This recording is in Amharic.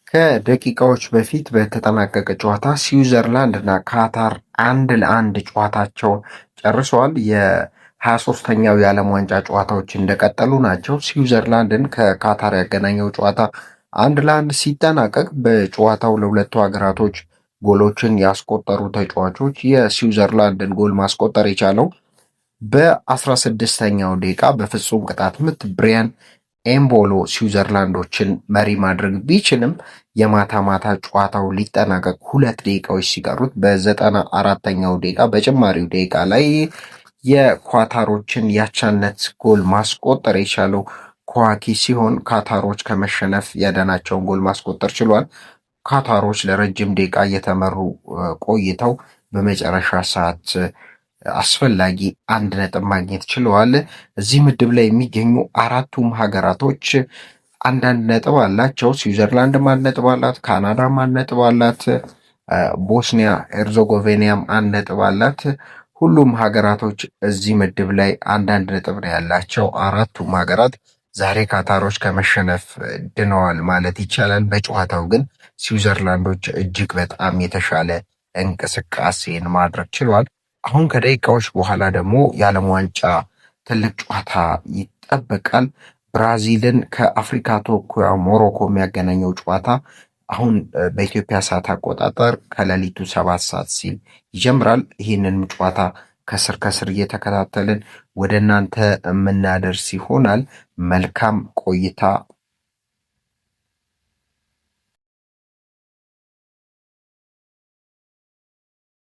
ከደቂቃዎች በፊት በተጠናቀቀ ጨዋታ ስዊዘርላንድ እና ካታር 1-1 ጨዋታቸውን ጨርሰዋል። የ23ኛው የዓለም ዋንጫ ጨዋታዎች እንደቀጠሉ ናቸው። ስዊዘርላንድን ከካታር ያገናኘው ጨዋታ 1-1 ሲጠናቀቅ በጨዋታው ለሁለቱ ሀገራቶች ጎሎችን ያስቆጠሩ ተጫዋቾች የስዊዘርላንድን ጎል ማስቆጠር የቻለው በ16ኛው ደቂቃ በፍጹም ቅጣት ምት ብሪያን ኤምቦሎ ስዊዘርላንዶችን መሪ ማድረግ ቢችልም የማታ ማታ ጨዋታው ሊጠናቀቅ 2 ደቂቃዎች ሲቀሩት በ94ኛው ደቂቃ በጭማሪው ደቂቃ ላይ የኳታሮችን ያቻነት ጎል ማስቆጠር የቻለው ኳኪ ሲሆን ካታሮች ከመሸነፍ ያዳናቸውን ጎል ማስቆጠር ችሏል። ካታሮች ለረጅም ደቂቃ እየተመሩ ቆይተው በመጨረሻ ሰዓት አስፈላጊ 1 ነጥብ ማግኘት ችለዋል። እዚህ ምድብ ላይ የሚገኙ አራቱም ሀገራቶች 1 ነጥብ አላቸው። ስዊዘርላንድም 1 ነጥብ አላት፣ ካናዳም 1 ነጥብ አላት፣ ቦስኒያ ሄርዞጎቬኒያም 1 ነጥብ አላት። ሁሉም ሀገራቶች እዚህ ምድብ ላይ 1 ነጥብ ነው ያላቸው። አራቱም ሀገራት ዛሬ ካታሮች ከመሸነፍ ድነዋል ማለት ይቻላል። በጨዋታው ግን ስዊዘርላንዶች እጅግ በጣም የተሻለ እንቅስቃሴን ማድረግ ችሏል። አሁን ከደቂቃዎች በኋላ ደግሞ የዓለም ዋንጫ ትልቅ ጨዋታ ይጠበቃል። ብራዚልን ከአፍሪካ ተወካዩ ሞሮኮ የሚያገናኘው ጨዋታ አሁን በኢትዮጵያ ሰዓት አቆጣጠር ከሌሊቱ 7 ሰዓት ሲል ይጀምራል። ይህንንም ጨዋታ ከስር ከስር እየተከታተልን ወደ እናንተ የምናደርስ ይሆናል። መልካም ቆይታ